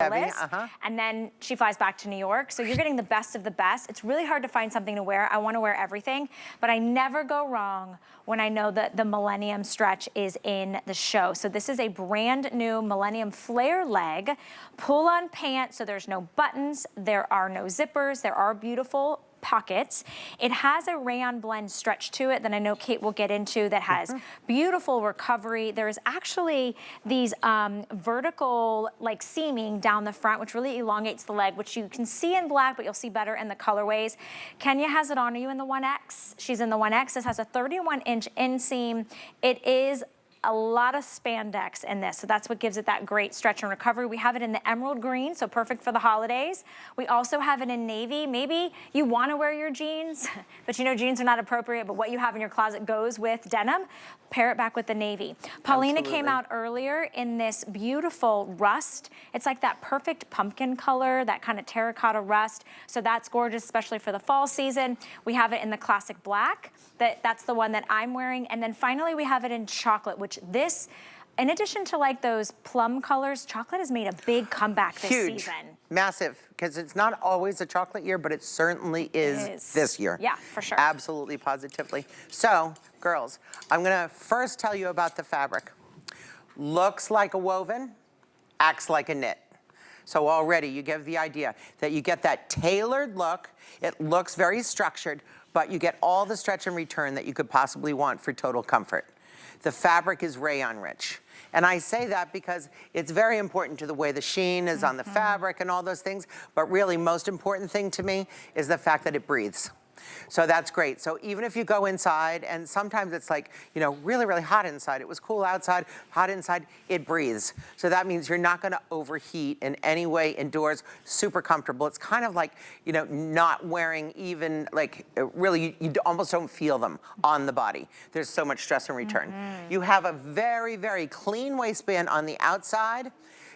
list, and then she flies back to New York. So you're getting the best of the best. It's really hard to find something to wear. I want to wear everything, but I never go wrong when I know that the Millennium stretch is in the show. So this is a brand new Millennium flare leg pull-on pant. So there's no buttons, there are no zippers, there are beautiful pockets. It has a rayon blend stretch to it that I know Kate will get into that has beautiful recovery. There's actually these vertical like seaming down the front, which really elongates the leg, which you can see in black, but you'll see better in the colorways. Kenya has it on. Are you in the 1X? She's in the 1X. This has a 31-inch inseam. It is a lot of spandex in this, so that's what gives it that great stretch and recovery. We have it in the emerald green, so perfect for the holidays. We also have it in navy. Maybe you want to wear your jeans, but you know jeans are not appropriate, but what you have in your closet goes with denim. Pair it back with the navy. Paulina came out earlier in this beautiful rust. It's like that perfect pumpkin color, that kind of terracotta rust. So that's gorgeous, especially for the fall season. We have it in the classic black. That's the one that I'm wearing. And then finally we have it in chocolate, which this, in addition to like those plum colors, chocolate has made a big comeback this season. Massive, because it's not always a chocolate year, but it certainly is this year. Yeah, for sure. Absolutely, positively. So, girls, I'm gonna first tell you about the fabric. Looks like a woven, acts like a knit. So already you get the idea that you get that tailored look. It looks very structured, but you get all the stretch and return that you could possibly want for total comfort. The fabric is rayon rich. And I say that because it's very important to the way the sheen is on the fabric and all those things, but really most important thing to me is the fact that it breathes. So that's great. So even if you go inside, and sometimes it's like, you know, really, really hot inside. It was cool outside, hot inside, it breathes. So that means you're not gonna overheat in any way indoors, super comfortable. It's kind of like, you know, not wearing even like, really, you almost don't feel them on the body. There's so much stress and return. You have a very, very clean waistband on the outside.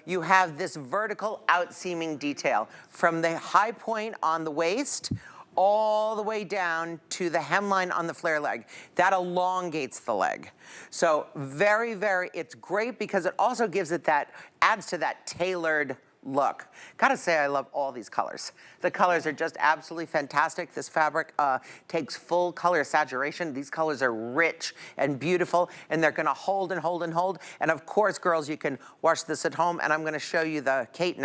You have this vertical out-seaming detail from the high point on the waist all the way down to the hemline on the flare leg. That elongates the leg. So very, very, it's great because it also gives it that, adds to that tailored look. Gotta say, I love all these colors. The colors are just absolutely fantastic. This fabric takes full color saturation. These colors are rich and beautiful, and they're gonna hold and hold and hold. And of course, girls, you can wash this at home, and I'm gonna show you the Kate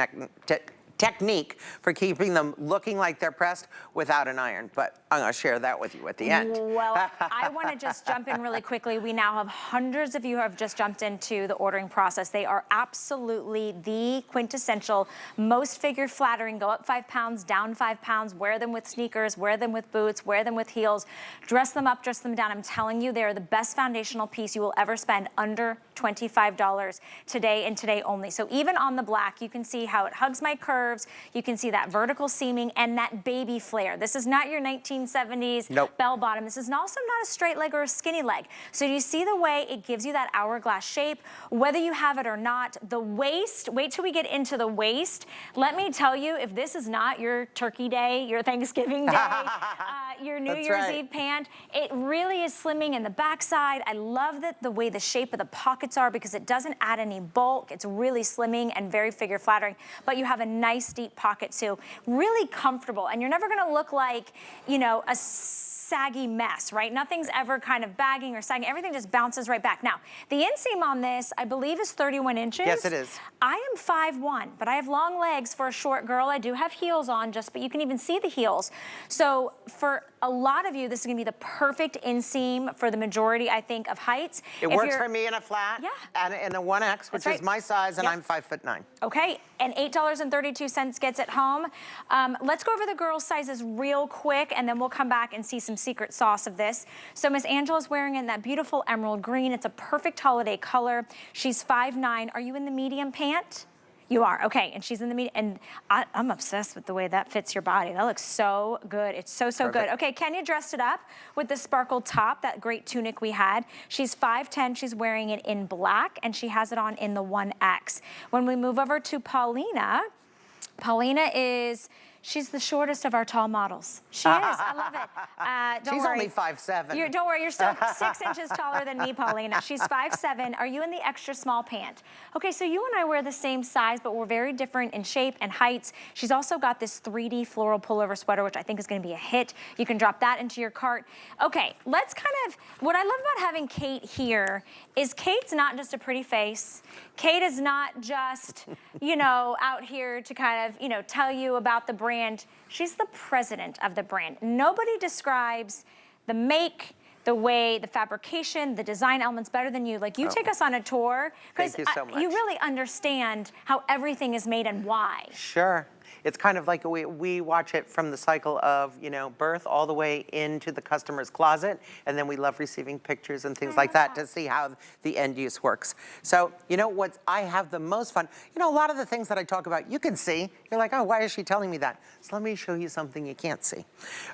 technique for keeping them looking like they're pressed without an iron, but I'm gonna share that with you at the end. Well, I wanna just jump in really quickly. We now have hundreds of you who have just jumped into the ordering process. They are absolutely the quintessential, most figure flattering, go up 5 pounds, down 5 pounds, wear them with sneakers, wear them with boots, wear them with heels, dress them up, dress them down. I'm telling you, they are the best foundational piece you will ever spend, under $25 today and today only. So even on the black, you can see how it hugs my curves. You can see that vertical seaming and that baby flare. This is not your 1970s bell bottom. This is also not a straight leg or a skinny leg. So you see the way it gives you that hourglass shape, whether you have it or not. The waist, wait till we get into the waist. Let me tell you, if this is not your turkey day, your Thanksgiving day, your New Year's Eve pant, it really is slimming in the backside. I love that the way the shape of the pockets are because it doesn't add any bulk. It's really slimming and very figure flattering, but you have a nice deep pocket too. Really comfortable, and you're never gonna look like, you know, a saggy mess, right? Nothing's ever kind of bagging or sagging. Everything just bounces right back. Now, the inseam on this, I believe, is 31 inches. Yes, it is. I am 5'1", but I have long legs for a short girl. I do have heels on, but you can even see the heels. So for a lot of you, this is gonna be the perfect inseam for the majority, I think, of heights. It works for me in a flat and in a 1X, which is my size, and I'm 5'9". Okay, and $8.32 gets it home. Let's go over the girls' sizes real quick, and then we'll come back and see some secret sauce of this. So Miss Angela's wearing in that beautiful emerald green. It's a perfect holiday color. She's 5'9". Are you in the medium pant? You are, okay, and she's in the medium, and I'm obsessed with the way that fits your body. That looks so good. It's so, so good. Okay, Kenya dressed it up with the sparkle top, that great tunic we had. She's 5'10", she's wearing it in black, and she has it on in the 1X. When we move over to Paulina, Paulina is She's the shortest of our tall models. She is. I love it. Don't She's worry. only 5'7". Don't worry. You're still 6 inches taller than me, Paulina. She's 5'7". Are you in the extra small pant? Okay, so you and I wear the same size, but we're very different in shape and heights. She's also got this 3D floral pullover sweater, which I think is going to be a hit. You can drop that into your cart. Okay, let's kind of, what I love about having Kate here is Kate's not just a pretty face. Kate is not just, you know, out here to kind of, you know, tell you about the brand. She's the president of the brand. Nobody describes the make, the way, the fabrication, the design elements better than you. Like, you take us on a tour because Thank you so much. you really understand how everything is made and why. Sure. It's kind of like we watch it from the cycle of, you know, birth all the way into the customer's closet, and then we love receiving pictures and things like that to see how the end use works. So, you know what I have the most fun, you know, a lot of the things that I talk about, you can see. You're like, oh, why is she telling me that? So let me show you something you can't see.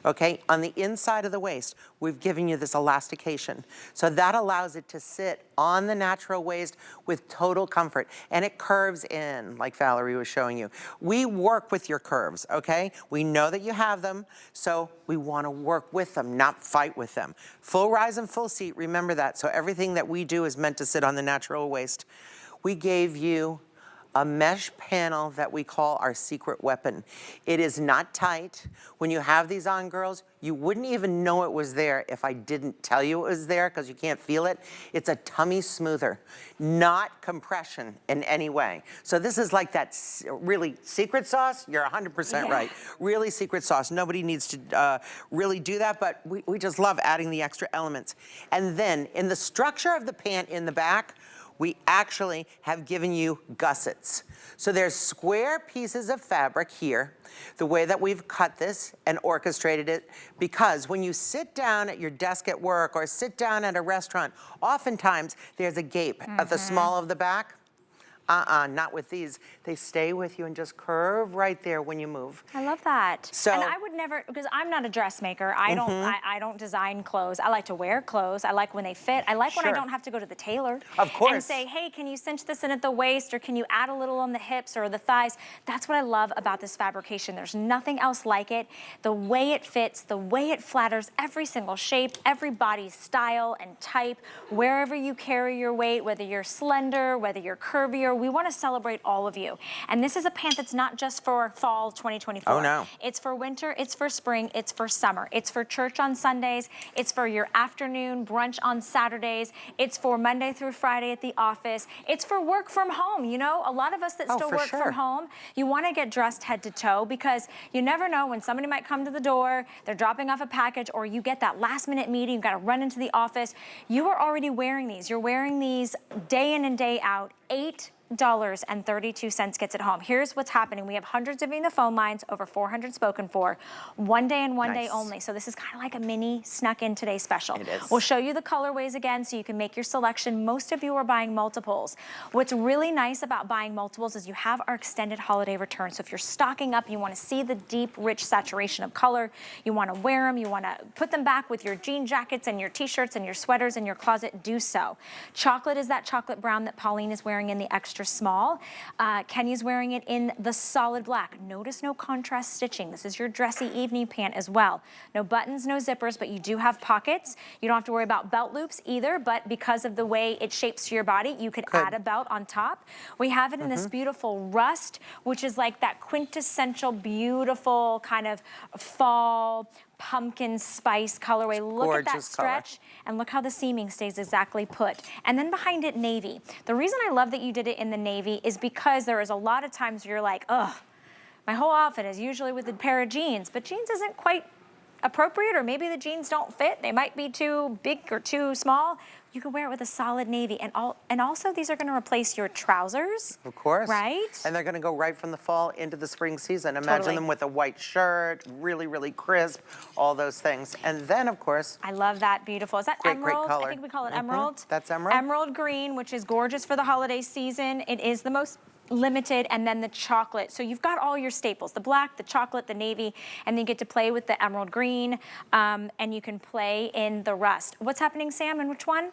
Okay, on the inside of the waist, we've given you this elastication. So that allows it to sit on the natural waist with total comfort, and it curves in, like Valerie was showing you. We work with your curves, okay? We know that you have them, so we want to work with them, not fight with them. Full rise and full seat, remember that. So everything that we do is meant to sit on the natural waist. We gave you a mesh panel that we call our secret weapon. It is not tight. When you have these on, girls, you wouldn't even know it was there if I didn't tell you it was there because you can't feel it. It's a tummy smoother, not compression in any way. So this is like that really secret sauce. You're 100% right. Really secret sauce. Nobody needs to really do that, but we just love adding the extra elements. And then in the structure of the pant in the back, we actually have given you gussets. So there's square pieces of fabric here, the way that we've cut this and orchestrated it, because when you sit down at your desk at work or sit down at a restaurant, oftentimes there's a gape at the small of the back. Not with these. They stay with you and just curve right there when you move. I love that. So, and I would never, because I'm not a dressmaker. I don't design clothes. I like to wear clothes. I like when they fit. I like when I don't have to go to the tailor. Of course. And say, hey, can you cinch this in at the waist, or can you add a little on the hips or the thighs? That's what I love about this fabrication. There's nothing else like it. The way it fits, the way it flatters every single shape, every body style and type, wherever you carry your weight, whether you're slender, whether you're curvier, we want to celebrate all of you. And this is a pant that's not just for fall 2024. Oh, no. It's for winter, it's for spring, it's for summer. It's for church on Sundays, it's for your afternoon brunch on Saturdays, it's for Monday through Friday at the office, it's for work from home. You know, a lot of us that still work from home, you want to get dressed head to toe, because you never know when somebody might come to the door, they're dropping off a package, or you get that last minute meeting, you've got to run into the office. You are already wearing these. You're wearing these day in and day out. $8.32 gets it home. Here's what's happening. We have hundreds of you in the phone lines, over 400 spoken for, one day and one day only. So this is kind of like a mini snuck in today special. It is. We'll show you the colorways again so you can make your selection. Most of you are buying multiples. What's really nice about buying multiples is you have our extended holiday return. So if you're stocking up, you want to see the deep, rich saturation of color, you want to wear them, you want to put them back with your jean jackets and your t-shirts and your sweaters in your closet, do so. Chocolate is that chocolate brown that Pauline is wearing in the extra small. Kenny's wearing it in the solid black. Notice no contrast stitching. This is your dressy evening pant as well. No buttons, no zippers, but you do have pockets. You don't have to worry about belt loops either, but because of the way it shapes to your body, you could add a belt on top. We have it in this beautiful rust, which is like that quintessential, beautiful kind of fall pumpkin spice colorway. Look at that stretch and look how the seaming stays exactly put. And then behind it, navy. The reason I love that you did it in the navy is because there is a lot of times where you're like, ugh, my whole outfit is usually with a pair of jeans, but jeans isn't quite appropriate, or maybe the jeans don't fit. They might be too big or too small. You can wear it with a solid navy. And also these are gonna replace your trousers. Of course. Right? And they're gonna go right from the fall into the spring season. Imagine them with a white shirt, really, really crisp, all those things. And then, of course, I love that, beautiful. Is that emerald? Great color. I think we call it emerald. That's emerald. Emerald green, which is gorgeous for the holiday season. It is the most limited, and then the chocolate. So you've got all your staples, the black, the chocolate, the navy, and then you get to play with the emerald green, and you can play in the rust. What's happening, Sam, and which one?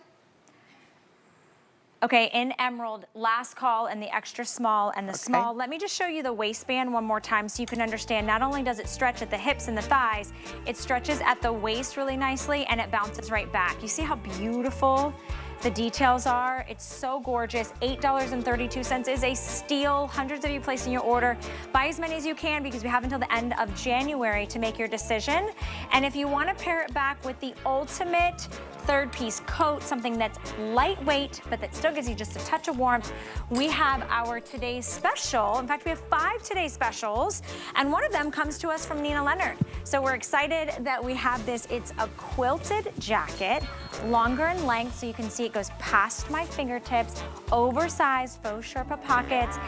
Okay, in emerald, last call and the extra small and the small. Let me just show you the waistband one more time so you can understand. Not only does it stretch at the hips and the thighs, it stretches at the waist really nicely and it bounces right back. You see how beautiful the details are? It's so gorgeous. $8.32 is a steal. Hundreds of you placing your order. Buy as many as you can because we have until the end of January to make your decision. And if you want to pair it back with the ultimate third piece coat, something that's lightweight, but that still gives you just a touch of warmth, we have our today's special. In fact, we have 5 today's specials, and one of them comes to us from Nina Leonard. So we're excited that we have this. It's a quilted jacket, longer in length, so you can see it goes past my fingertips, oversized faux Sherpa pockets.